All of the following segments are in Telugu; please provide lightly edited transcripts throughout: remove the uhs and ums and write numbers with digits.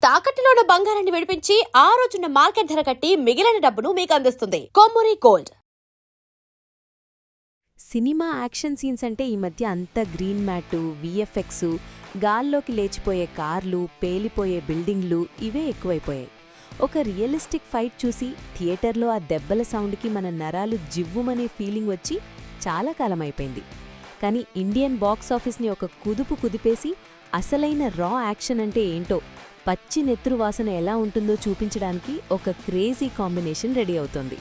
తాకట్టులో ఉన్న బంగారాన్ని విడిపించి ఆ రోజున్న మార్కెట్ ధర కట్టి మిగిలిన డబ్బును మీకు అందిస్తుంది Kommuri gold. Cinema action scenes అంటే ఈ మధ్య అంతా గ్రీన్ మ్యాటు, విఎఫ్ఎక్స్, గాల్లోకి లేచిపోయే కార్లు, పేలిపోయే బిల్డింగ్లు ఇవే ఎక్కువైపోయాయి. ఒక రియలిస్టిక్ ఫైట్ చూసి థియేటర్లో ఆ దెబ్బల సౌండ్కి మన నరాలు జివ్వుమనే ఫీలింగ్ వచ్చి చాలా కాలమైపోయింది. కానీ ఇండియన్ బాక్స్ ఆఫీస్ని ఒక కుదుపు కుదిపేసి అసలైన రా యాక్షన్ అంటే ఏంటో, పచ్చి నెత్తురు వాసన ఎలా ఉంటుందో చూపించడానికి ఒక క్రేజీ కాంబినేషన్ రెడీ అవుతోంది.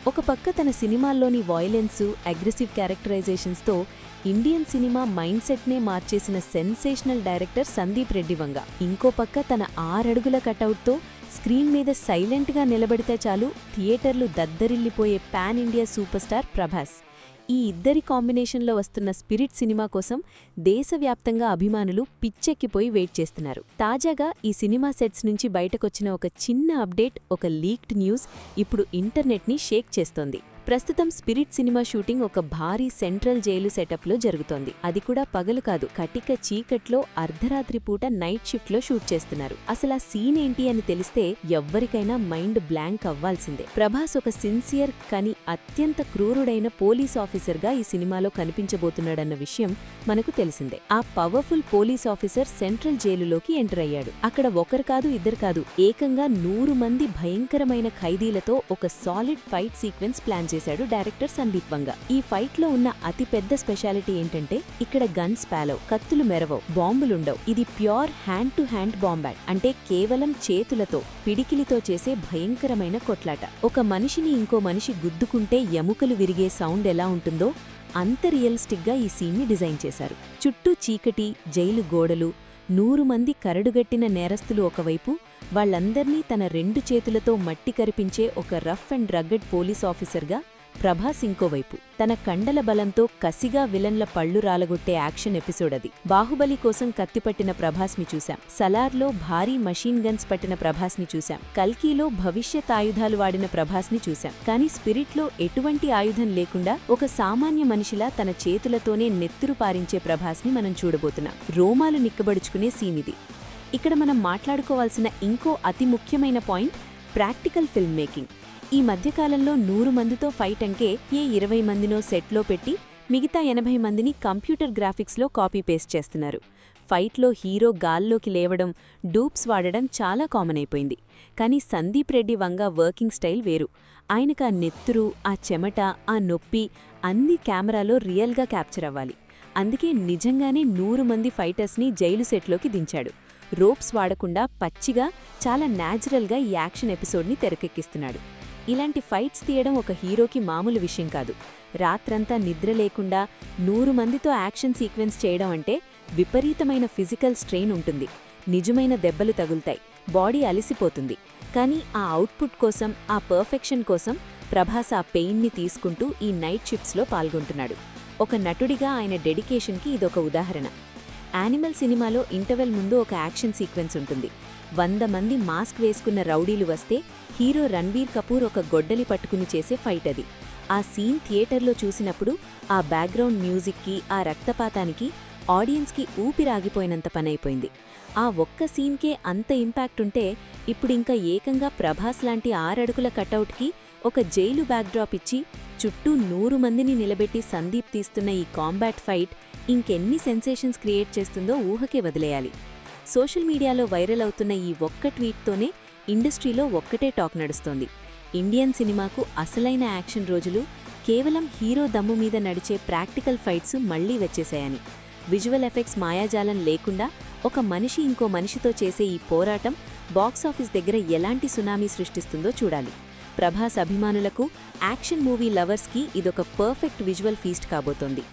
ఒక పక్క తన సినిమాల్లోని వాయిలెన్సు, అగ్రెసివ్ క్యారెక్టరైజేషన్స్తో ఇండియన్ సినిమా మైండ్ సెట్నే మార్చేసిన సెన్సేషనల్ డైరెక్టర్ సందీప్ రెడ్డి వంగ, ఇంకో పక్క తన 6 అడుగుల కటౌట్తో స్క్రీన్ మీద సైలెంట్గా నిలబడితే చాలు థియేటర్లు దద్దరిల్లిపోయే pan India super star Prabhas. ఈ ఇద్దరి కాంబినేషన్లో వస్తున్న స్పిరిట్ సినిమా కోసం దేశవ్యాప్తంగా అభిమానులు పిచ్చెక్కిపోయి వెయిట్ చేస్తున్నారు. తాజాగా ఈ సినిమా సెట్స్ నుంచి బయటకొచ్చిన ఒక చిన్న అప్డేట్, ఒక లీక్డ్ న్యూస్ ఇప్పుడు ఇంటర్నెట్ని షేక్ చేస్తోంది. ప్రస్తుతం స్పిరిట్ సినిమా షూటింగ్ ఒక భారీ సెంట్రల్ జైలు సెటప్లో జరుగుతోంది. అది కూడా పగలు కాదు, కటిక చీకట్లో అర్ధరాత్రి పూట నైట్ షిఫ్ట్లో షూట్ చేస్తున్నారు. అసలు ఆ సీన్ ఏంటి అని తెలిస్తే ఎవ్వరికైనా మైండ్ బ్లాంక్ అవ్వాల్సిందే. ప్రభాస్ ఒక సిన్సియర్ కానీ అత్యంత క్రూరుడైన పోలీస్ ఆఫీసర్గా ఈ సినిమాలో కనిపించబోతున్నాడన్న విషయం మనకు తెలిసిందే. ఆ పవర్ఫుల్ పోలీస్ ఆఫీసర్ సెంట్రల్ జైలులోకి ఎంటర్ అయ్యాడు. అక్కడ ఒకరు కాదు, ఇద్దరు కాదు, ఏకంగా 100 మంది భయంకరమైన ఖైదీలతో ఒక సాలిడ్ ఫైట్ సీక్వెన్స్ ప్లాన్ చేశాడు డైరెక్టర్ సందీప్ వంగ. ఈ ఫైట్ లో ఉన్న అతి పెద్ద స్పెషాలిటీ ఏంటంటే ఇక్కడ గన్స్ పేలవ్, కత్తులు మెరవవు, బాంబులుండవు. ఇది ప్యూర్ హ్యాండ్ టు హ్యాండ్ బాంబాట్, అంటే కేవలం చేతులతో, పిడికిలితో చేసే భయంకరమైన కొట్లాట. ఒక మనిషిని ఇంకో మనిషి గుద్దుకుంటే ఎముకలు విరిగే సౌండ్ ఎలా ఉంటుందో అంత రియలిస్టిక్గా ఈ సీన్ని డిజైన్ చేశారు. చుట్టూ చీకటి, జైలు గోడలు, 100 మంది కరడుగట్టిన నేరస్తులు ఒకవైపు, వాళ్లందర్నీ తన 2 చేతులతో మట్టి కరిపించే ఒక రఫ్ అండ్ రగ్గడ్ పోలీస్ ఆఫీసర్గా ప్రభాస్ ఇంకోవైపు. తన కండల బలంతో కసిగా విలన్ల పళ్లు రాలగొట్టే యాక్షన్ ఎపిసోడ్ అది. బాహుబలి కోసం కత్తిపట్టిన ప్రభాస్ని చూశాం, సలార్లో భారీ మషీన్ గన్స్ పట్టిన ప్రభాస్ని చూశాం, కల్కీలో భవిష్యత్ ఆయుధాలు వాడిన ప్రభాస్ని చూశాం. కానీ స్పిరిట్లో ఎటువంటి ఆయుధం లేకుండా ఒక సామాన్య మనిషిలా తన చేతులతోనే నెత్తురు పారించే ప్రభాస్ని మనం చూడబోతున్నాం. రోమాలు నిక్కబడుచుకునే సీనిది. ఇక్కడ మనం మాట్లాడుకోవాల్సిన ఇంకో అతి ముఖ్యమైన పాయింట్, ప్రాక్టికల్ ఫిల్మ్ మేకింగ్. ఈ మధ్యకాలంలో 100 మందితో ఫైట్ అంటే 20 మందినో సెట్లో పెట్టి మిగతా 80 మందిని కంప్యూటర్ గ్రాఫిక్స్లో కాపీ పేస్ట్ చేస్తున్నారు. ఫైట్లో హీరో గాల్లోకి లేవడం, డూప్స్ వాడడం చాలా కామన్ అయిపోయింది. కానీ సందీప్ రెడ్డి వంగ వర్కింగ్ స్టైల్ వేరు. ఆయనకు ఆ నెత్తురు, ఆ చెమట, ఆ నొప్పి అన్నీ కెమెరాలో రియల్గా క్యాప్చర్ అవ్వాలి. అందుకే నిజంగానే 100 మంది ఫైటర్స్ని జైలు సెట్లోకి దించాడు. రోప్స్ వాడకుండా పచ్చిగా చాలా న్యాచురల్గా ఈ యాక్షన్ ఎపిసోడ్ని తెరకెక్కిస్తున్నాడు. ఇలాంటి ఫైట్స్ తీయడం ఒక హీరోకి మామూలు విషయం కాదు. రాత్రంతా నిద్ర లేకుండా 100 మందితో యాక్షన్ సీక్వెన్స్ చేయడం అంటే విపరీతమైన ఫిజికల్ స్ట్రెయిన్ ఉంటుంది. నిజమైన దెబ్బలు తగులుతాయి, బాడీ అలిసిపోతుంది. కానీ ఆ అవుట్పుట్ కోసం, ఆ పర్ఫెక్షన్ కోసం ప్రభాస్ ఆ పెయిన్ని తీసుకుంటూ ఈ నైట్ షిఫ్ట్స్లో పాల్గొంటున్నాడు. ఒక నటుడిగా ఆయన డెడికేషన్కి ఇదొక ఉదాహరణ. యానిమల్ సినిమాలో ఇంటర్వెల్ ముందు ఒక యాక్షన్ సీక్వెన్స్ ఉంటుంది. 100 మంది మాస్క్ వేసుకున్న రౌడీలు వస్తే హీరో రణ్బీర్ కపూర్ ఒక గొడ్డలి పట్టుకుని చేసే ఫైట్ అది. ఆ సీన్ థియేటర్లో చూసినప్పుడు ఆ బ్యాక్గ్రౌండ్ మ్యూజిక్కి, ఆ రక్తపాతానికి ఆడియన్స్కి ఊపిరాగిపోయినంత పనైపోయింది. ఆ ఒక్క సీన్కే అంత ఇంపాక్ట్ ఉంటే ఇప్పుడింకా ఏకంగా ప్రభాస్ లాంటి 6 అడుగుల కటౌట్కి ఒక జైలు బ్యాక్డ్రాప్ ఇచ్చి చుట్టూ 100 మందిని నిలబెట్టి సందీప్ తీస్తున్న ఈ కాంబాట్ ఫైట్ ఇంకెన్ని సెన్సేషన్స్ క్రియేట్ చేస్తుందో ఊహకే వదిలేయాలి. సోషల్ మీడియాలో వైరల్ అవుతున్న ఈ ఒక్క ట్వీట్తోనే ఇండస్ట్రీలో ఒక్కటే టాక్ నడుస్తోంది. ఇండియన్ సినిమాకు అసలైన యాక్షన్ రోజులు కేవలం హీరో దమ్ము మీద నడిచే ప్రాక్టికల్ ఫైట్స్ మళ్లీ వచ్చేశాయని. విజువల్ ఎఫెక్ట్స్ మాయాజాలం లేకుండా ఒక మనిషి ఇంకో మనిషితో చేసే ఈ పోరాటం బాక్సాఫీస్ దగ్గర ఎలాంటి సునామీ సృష్టిస్తుందో చూడాలి. ప్రభాస్ అభిమానులకు, యాక్షన్ మూవీ లవర్స్కి ఇదొక పర్ఫెక్ట్ విజువల్ ఫీస్ట్ కాబోతోంది.